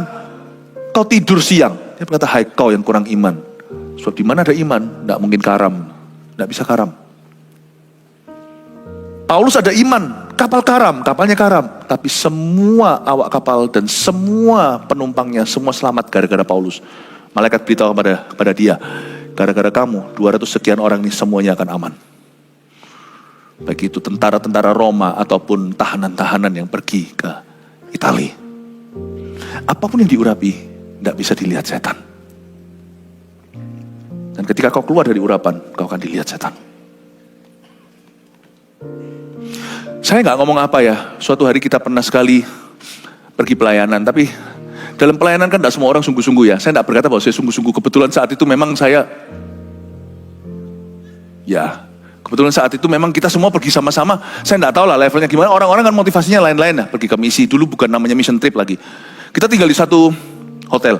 S1: Kau tidur siang. Dia berkata, hai kau yang kurang iman. Sebab di mana ada iman, tidak mungkin karam. Tidak bisa karam. Paulus ada iman, kapal karam, kapalnya karam. Tapi semua awak kapal dan semua penumpangnya, semua selamat gara-gara Paulus. Malaikat beritahu kepada dia, gara-gara kamu, 200 sekian orang ini semuanya akan aman. Baik itu tentara-tentara Roma ataupun tahanan-tahanan yang pergi ke Italia. Apapun yang diurapi, tidak bisa dilihat setan. Dan ketika kau keluar dari urapan, kau akan dilihat setan. Saya nggak ngomong apa ya, suatu hari kita pernah sekali pergi pelayanan, tapi dalam pelayanan kan tidak semua orang sungguh-sungguh ya. Saya tidak berkata bahwa saya sungguh-sungguh, kebetulan saat itu memang kebetulan saat itu memang kita semua pergi sama-sama. Saya tidak tahu lah levelnya gimana, orang-orang kan motivasinya lain-lain lah, pergi ke misi, dulu bukan namanya mission trip lagi. Kita tinggal di satu hotel.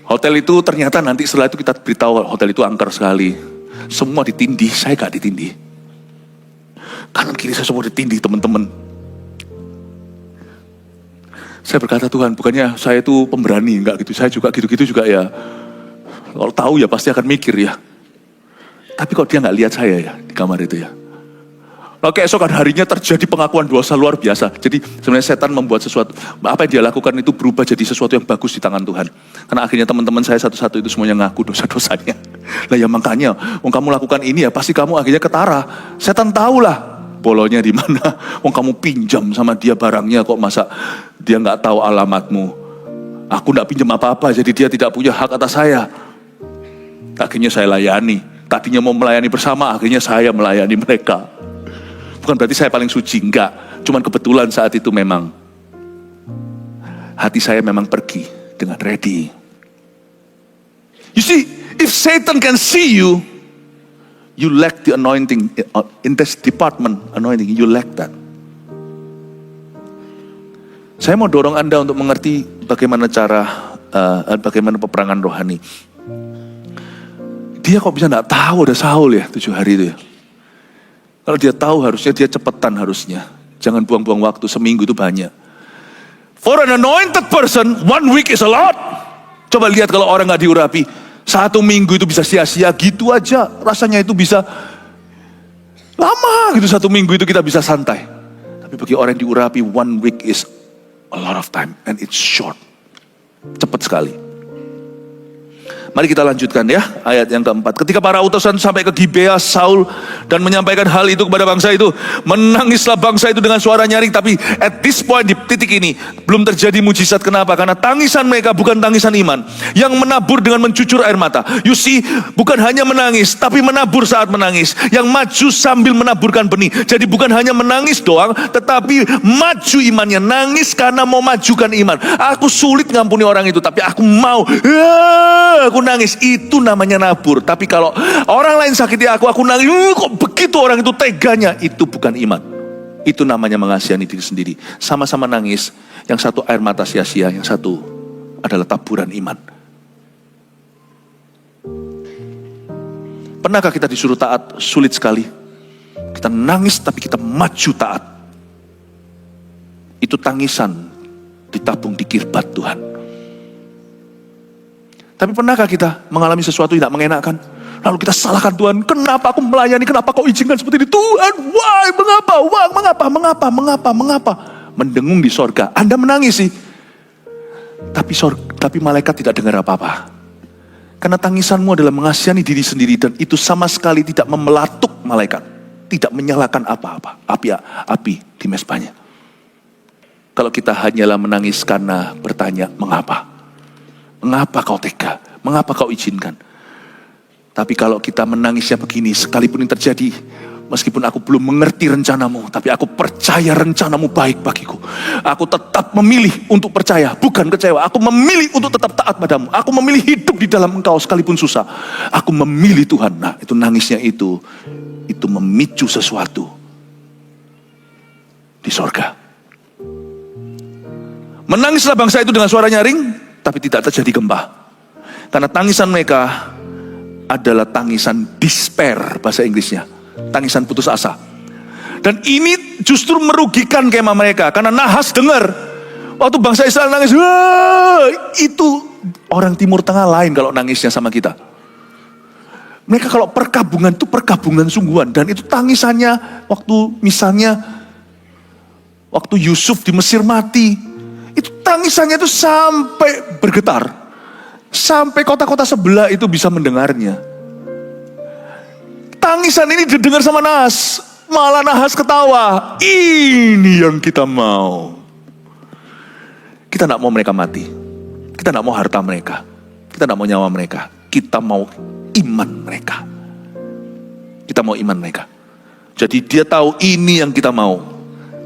S1: Hotel itu ternyata nanti setelah itu kita beritahu, hotel itu angker sekali. Semua ditindih, saya gak ditindih. Kanan kiri saya semua ditindih teman-teman. Saya berkata, Tuhan, bukannya saya itu pemberani, enggak gitu. Saya juga gitu-gitu juga ya. Kalau tahu ya pasti akan mikir ya. Tapi kok dia nggak lihat saya ya di kamar itu ya. Lalu keesokan harinya terjadi pengakuan dosa luar biasa. Jadi sebenarnya setan membuat sesuatu, apa yang dia lakukan itu berubah jadi sesuatu yang bagus di tangan Tuhan. Karena akhirnya teman-teman saya satu-satu itu semuanya ngaku dosa-dosanya. Lah ya makanya, kamu lakukan ini ya pasti kamu akhirnya ketara. Setan tahulah bolanya di mana. Kamu pinjam sama dia barangnya, kok masa dia nggak tahu alamatmu. Aku nggak pinjam apa-apa, jadi dia tidak punya hak atas saya. Akhirnya saya layani. Tadinya mau melayani bersama, akhirnya saya melayani mereka. Bukan berarti saya paling suci, enggak. Cuman kebetulan saat itu memang hati saya memang pergi dengan ready. You see, if Satan can see you, you lack the anointing in this department, anointing, you lack that. Saya mau dorong Anda untuk mengerti bagaimana bagaimana peperangan rohani. Dia kok bisa gak tahu ada Saul ya 7 hari itu ya. Kalau dia tahu harusnya dia cepetan harusnya. Jangan buang-buang waktu, seminggu itu banyak. For an anointed person, 1 week is a lot. Coba lihat kalau orang gak diurapi. 1 minggu itu bisa sia-sia gitu aja. Rasanya itu bisa lama gitu, 1 minggu itu kita bisa santai. Tapi bagi orang yang diurapi, 1 week is a lot of time. And it's short. Cepat sekali. Mari kita lanjutkan ya, ayat yang keempat. Ketika para utusan sampai ke Gibea, Saul dan menyampaikan hal itu kepada bangsa itu. Menangislah bangsa itu dengan suara nyaring. Tapi at this point, di titik ini, belum terjadi mujizat. Kenapa? Karena tangisan mereka bukan tangisan iman. Yang menabur dengan mencucur air mata. You see, bukan hanya menangis, tapi menabur saat menangis. Yang maju sambil menaburkan benih. Jadi bukan hanya menangis doang, tetapi maju imannya. Nangis karena mau majukan iman. Aku sulit ngampuni orang itu, tapi aku mau. Aku nangis, itu namanya nabur. Tapi kalau orang lain sakiti aku nangis, kok begitu orang itu teganya, itu bukan iman. Itu namanya mengasihi diri sendiri. Sama-sama nangis, yang satu air mata sia-sia, yang satu adalah taburan iman. Pernahkah kita disuruh taat? Sulit sekali. Kita nangis tapi kita maju taat. Itu tangisan ditabung di kirbat Tuhan. Tapi pernahkah kita mengalami sesuatu yang tidak mengenakan? Lalu kita salahkan Tuhan, kenapa aku melayani, kenapa kau izinkan seperti ini? Tuhan, why, mengapa? Mendengung di sorga, Anda menangis sih. Tapi malaikat tidak dengar apa-apa. Karena tangisanmu adalah mengasihani diri sendiri, dan itu sama sekali tidak memelatuk malaikat. Tidak menyalakan apa-apa, api di mezbahnya. Kalau kita hanyalah menangis karena bertanya, mengapa? Mengapa kau tega? Mengapa kau izinkan? Tapi kalau kita menangisnya begini, sekalipun yang terjadi, Meskipun aku belum mengerti rencanamu, tapi aku percaya rencanamu baik bagiku. Aku tetap memilih untuk percaya, bukan kecewa. Aku memilih untuk tetap taat padamu. Aku memilih hidup di dalam engkau sekalipun susah. Aku memilih Tuhan. Nah, itu nangisnya itu memicu sesuatu di sorga. Menangislah bangsa itu dengan suara nyaring, tapi tidak terjadi gempa. Karena tangisan mereka adalah tangisan despair, bahasa Inggrisnya. Tangisan putus asa. Dan ini justru merugikan kemah mereka. Karena Nahas dengar, waktu bangsa Israel nangis, itu orang Timur Tengah lain kalau nangisnya sama kita. Mereka kalau perkabungan itu perkabungan sungguhan. Dan itu tangisannya waktu misalnya, waktu Yusuf di Mesir mati, itu tangisannya itu sampai bergetar. Sampai kota-kota sebelah itu bisa mendengarnya. Tangisan ini didengar sama Nahas. Malah Nahas ketawa. Ini yang kita mau. Kita tidak mau mereka mati. Kita tidak mau harta mereka. Kita tidak mau nyawa mereka. Kita mau iman mereka. Kita mau iman mereka. Jadi dia tahu ini yang kita mau.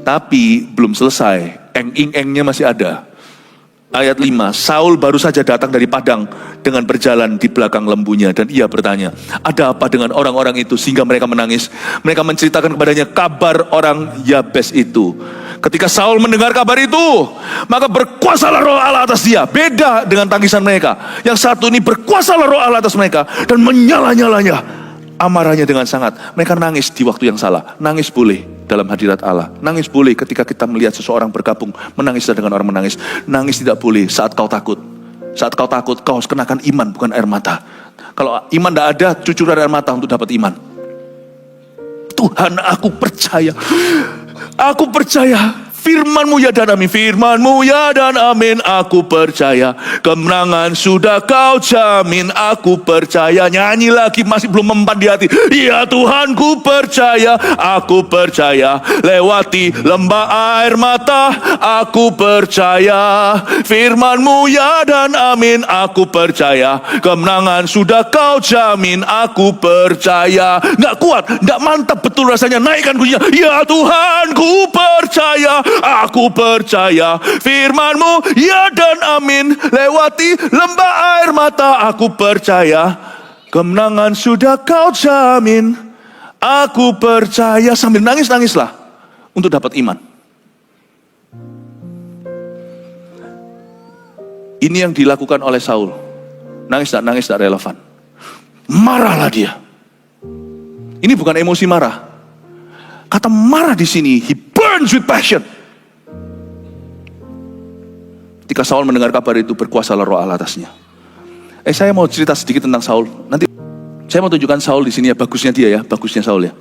S1: Tapi belum selesai. Eng-ing-engnya masih ada. Ayat 5, Saul baru saja datang dari padang dengan berjalan di belakang lembunya. Dan ia bertanya, ada apa dengan orang-orang itu sehingga mereka menangis? Mereka menceritakan kepadanya kabar orang Yabes itu. Ketika Saul mendengar kabar itu, maka berkuasalah roh Allah atas dia. Beda dengan tangisan mereka. Yang satu ini berkuasalah roh Allah atas mereka. Dan menyala-nyalanya amarahnya dengan sangat. Mereka nangis di waktu yang salah. Nangis boleh dalam hadirat Allah. Nangis boleh ketika kita melihat seseorang bergabung. Menangislah dengan orang menangis. Nangis tidak boleh saat kau takut. Saat kau takut, kau harus kenakan iman, bukan air mata. Kalau iman tidak ada, cucuran air mata untuk dapat iman. Tuhan, aku percaya. Aku percaya. Firman-Mu ya dan amin, firman-Mu ya dan amin, aku percaya. Kemenangan sudah Kau jamin, aku percaya. Nyanyi lagi, masih belum mempan di hati. Ya Tuhan, ku percaya, aku percaya. Lewati lembah air mata, aku percaya. Firman-Mu ya dan amin, aku percaya. Kemenangan sudah Kau jamin, aku percaya. Nggak kuat, nggak mantap betul rasanya, naikkan bunyinya. Ya Tuhan, ku percaya, aku percaya. Firman-Mu ya dan amin. Lewati lembah air mata, aku percaya. Kemenangan sudah Kau jamin, aku percaya. Sambil nangis-nangislah untuk dapat iman. Ini yang dilakukan oleh Saul. Nangis tak relevan. Marahlah dia. Ini bukan emosi marah. Kata marah di sini, he burns with passion. Ketika Saul mendengar kabar itu, berkuasalah roh Allah atasnya. Saya mau cerita sedikit tentang Saul. Nanti saya mau tunjukkan Saul di sini ya, bagusnya dia ya, bagusnya Saul ya.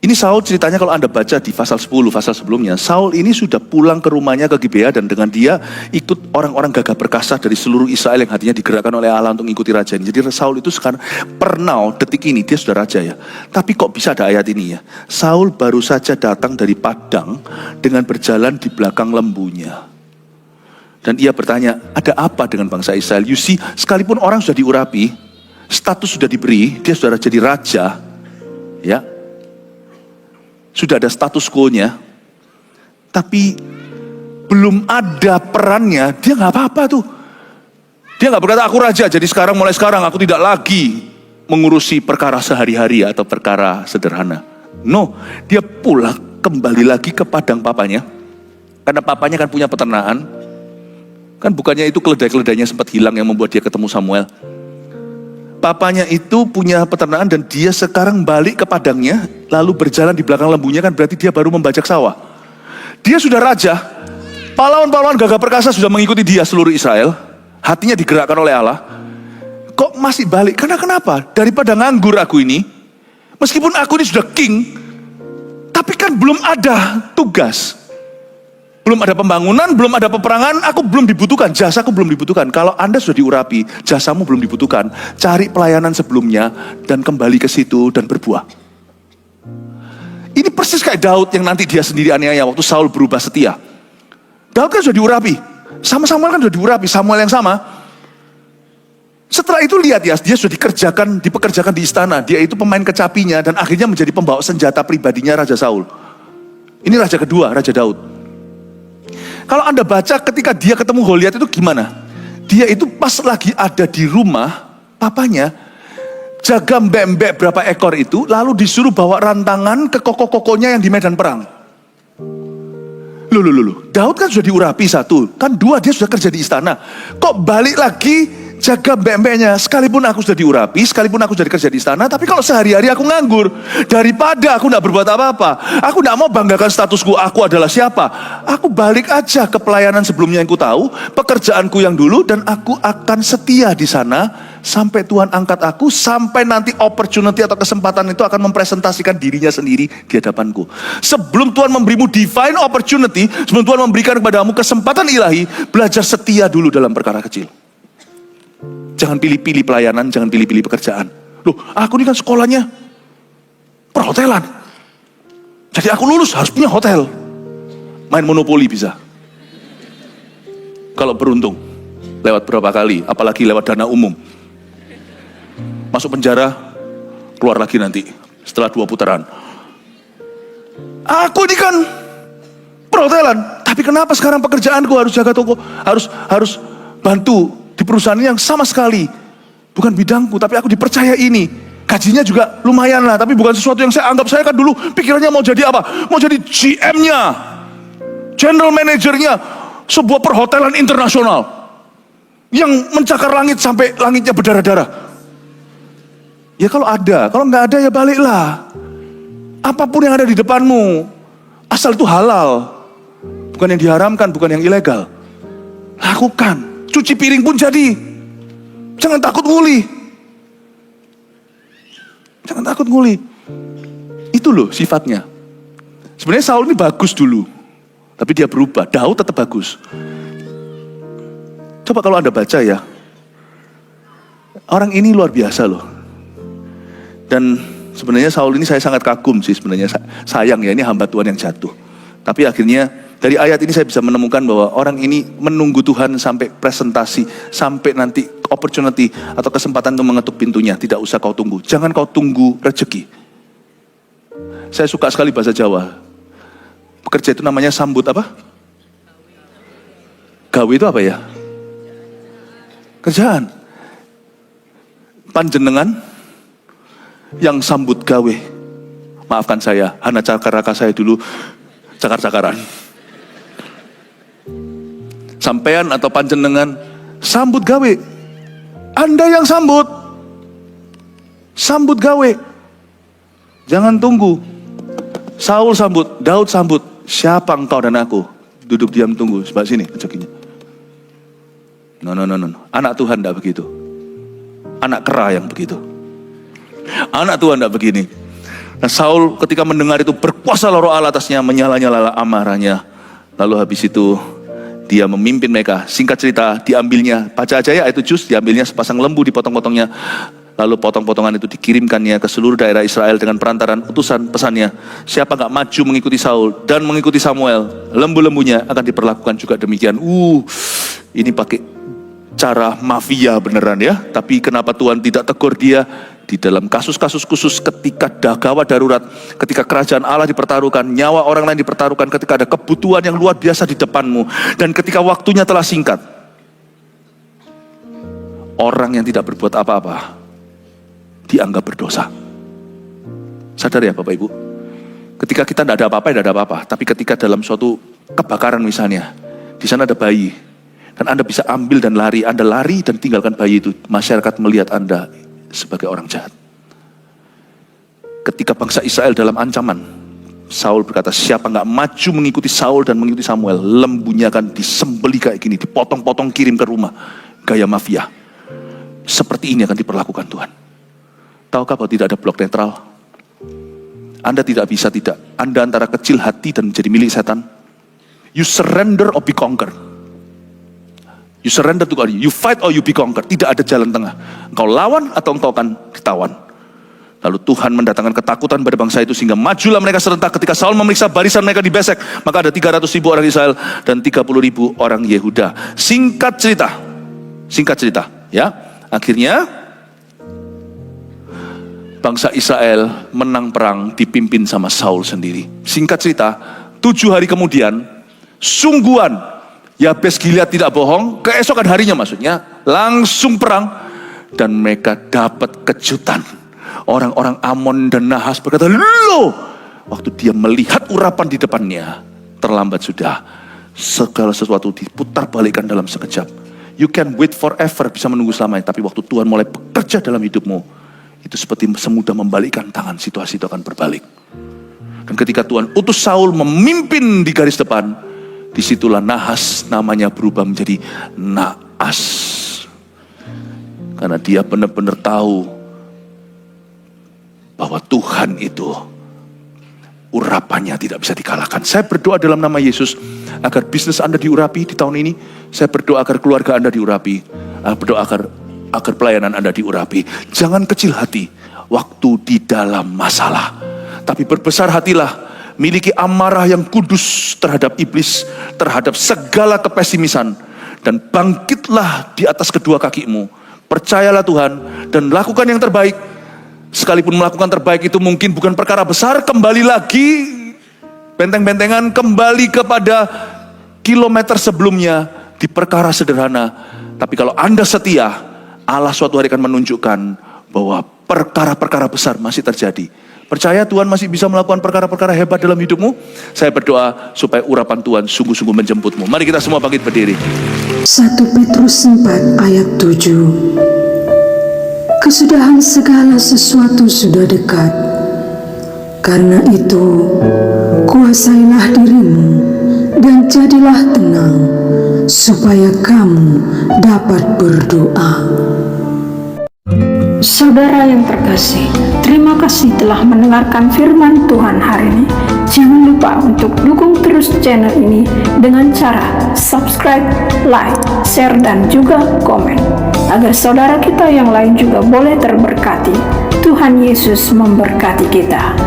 S1: Ini Saul ceritanya kalau Anda baca di pasal 10, pasal sebelumnya, Saul ini sudah pulang ke rumahnya ke Gibea dan dengan dia ikut orang-orang gagah perkasa dari seluruh Israel yang hatinya digerakkan oleh Allah untuk mengikuti raja ini. Jadi Saul itu sekarang pernah detik ini dia sudah raja ya. Tapi kok bisa ada ayat ini ya? Saul baru saja datang dari padang dengan berjalan di belakang lembunya. Dan ia bertanya, ada apa dengan bangsa Israel? You see, sekalipun orang sudah diurapi, status sudah diberi, dia sudah jadi raja, ya. Sudah ada status quo-nya, tapi belum ada perannya, dia nggak apa-apa tuh. Dia nggak berkata, aku raja, jadi mulai sekarang aku tidak lagi mengurusi perkara sehari-hari atau perkara sederhana. No, dia pulang kembali lagi ke padang papanya, karena papanya kan punya peternakan. Kan bukannya itu keledai-keledainya sempat hilang yang membuat dia ketemu Samuel. Papanya itu punya peternakan dan dia sekarang balik ke padangnya, lalu berjalan di belakang lembunya, kan berarti dia baru membajak sawah. Dia sudah raja, pahlawan-pahlawan gagah perkasa sudah mengikuti dia seluruh Israel, hatinya digerakkan oleh Allah. Kok masih balik? Karena kenapa? Daripada nganggur aku ini, meskipun aku ini sudah king, tapi kan belum ada tugas. Belum ada pembangunan, belum ada peperangan, aku belum dibutuhkan, jasaku belum dibutuhkan. Kalau Anda sudah diurapi, jasamu belum dibutuhkan. Cari pelayanan sebelumnya dan kembali ke situ dan berbuah. Ini persis kayak Daud yang nanti dia sendiri aniaya waktu Saul berubah setia. Daud kan sudah diurapi, sama Samuel kan sudah diurapi, Samuel yang sama. Setelah itu lihat ya, dia sudah dipekerjakan di istana. Dia itu pemain kecapinya dan akhirnya menjadi pembawa senjata pribadinya Raja Saul. Ini raja kedua, Raja Daud. Kalau Anda baca ketika dia ketemu Goliat itu gimana? Dia itu pas lagi ada di rumah papanya, jaga mbek-mbek berapa ekor itu, lalu disuruh bawa rantangan ke koko-kokonya yang di medan perang. Loh, Daud kan sudah diurapi satu, kan dua dia sudah kerja di istana. Kok balik lagi jaga mbek-mbeknya? Sekalipun aku sudah diurapi, sekalipun aku sudah kerja di istana, tapi kalau sehari-hari aku nganggur, daripada aku tidak berbuat apa-apa, aku tidak mau banggakan statusku, aku adalah siapa. Aku balik aja ke pelayanan sebelumnya yang ku tahu, pekerjaanku yang dulu, dan aku akan setia di sana sampai Tuhan angkat aku, sampai nanti opportunity atau kesempatan itu akan mempresentasikan dirinya sendiri di hadapanku. Sebelum Tuhan memberimu divine opportunity, sebelum Tuhan memberikan kepadamu kesempatan ilahi, belajar setia dulu dalam perkara kecil. Jangan pilih-pilih pelayanan, jangan pilih-pilih pekerjaan. Loh, aku ini kan sekolahnya perhotelan, jadi aku lulus harus punya hotel. Main monopoli bisa, kalau beruntung. Lewat berapa kali, apalagi lewat dana umum. Masuk penjara, keluar lagi nanti setelah 2 putaran. Aku ini kan perhotelan, tapi kenapa sekarang pekerjaanku harus jaga toko, harus bantu di perusahaan yang sama sekali bukan bidangku, tapi aku dipercaya ini. Gajinya juga lumayan lah, tapi bukan sesuatu yang saya anggap. Saya kan dulu pikirannya mau jadi apa? Mau jadi GM-nya, General Manager-nya sebuah perhotelan internasional yang mencakar langit sampai langitnya berdarah-darah. Ya kalau ada, kalau nggak ada ya baliklah. Apapun yang ada di depanmu, asal itu halal, bukan yang diharamkan, bukan yang ilegal, lakukan. Cuci piring pun jadi. Jangan takut nguli. Jangan takut nguli. Itu loh sifatnya. Sebenarnya Saul ini bagus dulu, tapi dia berubah. Daud tetap bagus. Coba kalau Anda baca ya, orang ini luar biasa loh. Dan sebenarnya Saul ini saya sangat kagum sih sebenarnya. Sayang ya, ini hamba Tuhan yang jatuh. Tapi akhirnya dari ayat ini saya bisa menemukan bahwa orang ini menunggu Tuhan sampai presentasi, sampai nanti opportunity atau kesempatan untuk mengetuk pintunya. Tidak usah kau tunggu, jangan kau tunggu rezeki. Saya suka sekali bahasa Jawa. Pekerja itu namanya sambut apa? Gawe itu apa ya? Kerjaan. Panjenengan yang sambut gawe. Maafkan saya, hana cakar-cakar saya dulu cakar-cakaran. Sampean atau panjenengan sambut gawe. Anda yang sambut. Sambut gawe. Jangan tunggu. Saul sambut, Daud sambut. Siapa engkau dan aku? Duduk diam tunggu. Sebelah sini rezekinya. No. Anak Tuhan tidak begitu. Anak kera yang begitu. Anak Tuhan tidak begini. Nah Saul ketika mendengar itu berkuasa roh Allah atasnya, menyala-nyala amarahnya. Lalu habis itu dia memimpin mereka. Singkat cerita diambilnya, baca aja ya itu jus, diambilnya sepasang lembu, dipotong-potongnya. Lalu potong-potongan itu dikirimkannya ke seluruh daerah Israel dengan perantaran utusan pesannya. Siapa gak maju mengikuti Saul dan mengikuti Samuel, lembu-lembunya akan diperlakukan juga demikian. Ini pakai cara mafia beneran ya. Tapi kenapa Tuhan tidak tegur dia? Di dalam kasus-kasus khusus ketika gawat darurat, ketika kerajaan Allah dipertaruhkan, nyawa orang lain dipertaruhkan, ketika ada kebutuhan yang luar biasa di depanmu, dan ketika waktunya telah singkat, orang yang tidak berbuat apa-apa dianggap berdosa. Sadar ya Bapak Ibu? Ketika kita tidak ada apa-apa, tidak ada apa-apa. Tapi ketika dalam suatu kebakaran misalnya, di sana ada bayi, dan Anda bisa ambil dan lari, Anda lari dan tinggalkan bayi itu, masyarakat melihat Anda sebagai orang jahat. Ketika bangsa Israel dalam ancaman, Saul berkata, siapa gak maju mengikuti Saul dan mengikuti Samuel, lembunya akan disembeli kayak gini, dipotong-potong kirim ke rumah. Gaya mafia. Seperti ini akan diperlakukan Tuhan. Tahukah bahwa tidak ada blok netral? Anda tidak bisa tidak. Anda antara kecil hati dan menjadi milik setan. You surrender or be conquered. You surrender to God, you fight or you be conquered. Tidak ada jalan tengah. Engkau lawan atau engkau akan ditawan. Lalu Tuhan mendatangkan ketakutan pada bangsa itu sehingga majulah mereka serentak. Ketika Saul memeriksa barisan mereka di Besek, maka ada 300.000 orang Israel dan 30.000 orang Yehuda. Singkat cerita, ya. Akhirnya bangsa Israel menang perang dipimpin sama Saul sendiri. Singkat cerita, 7 hari kemudian, sungguhan Yabes Gilead tidak bohong, keesokan harinya maksudnya, langsung perang. Dan mereka dapat kejutan. Orang-orang Amon dan Nahas berkata, loh, waktu dia melihat urapan di depannya, terlambat sudah. Segala sesuatu diputar balikan dalam sekejap. You can wait forever, bisa menunggu selamanya, tapi waktu Tuhan mulai bekerja dalam hidupmu, itu seperti semudah membalikkan tangan, situasi itu akan berbalik. Dan ketika Tuhan utus Saul memimpin di garis depan, disitulah Nahas namanya berubah menjadi Naas. Karena dia benar-benar tahu bahwa Tuhan itu urapannya tidak bisa dikalahkan. Saya berdoa dalam nama Yesus agar bisnis Anda diurapi di tahun ini. Saya berdoa agar keluarga Anda diurapi. Berdoa agar pelayanan Anda diurapi. Jangan kecil hati waktu di dalam masalah, tapi berbesar hatilah, miliki amarah yang kudus terhadap iblis, terhadap segala kepesimisan, dan bangkitlah di atas kedua kakimu. Percayalah Tuhan dan lakukan yang terbaik. Sekalipun melakukan terbaik itu mungkin bukan perkara besar, kembali lagi benteng-bentengan, kembali kepada kilometer sebelumnya di perkara sederhana. Tapi kalau Anda setia, Allah suatu hari akan menunjukkan bahwa perkara-perkara besar masih terjadi. Percaya Tuhan masih bisa melakukan perkara-perkara hebat dalam hidupmu. Saya berdoa supaya urapan Tuhan sungguh-sungguh menjemputmu. Mari kita semua bangkit berdiri.
S3: 1 Petrus 4 ayat 7. Kesudahan segala sesuatu sudah dekat. Karena itu, kuasailah dirimu dan jadilah tenang, supaya kamu dapat berdoa.
S4: Saudara yang terkasih, terima kasih telah mendengarkan firman Tuhan hari ini. Jangan lupa untuk dukung terus channel ini dengan cara subscribe, like, share, dan juga komen, agar saudara kita yang lain juga boleh terberkati. Tuhan Yesus memberkati kita.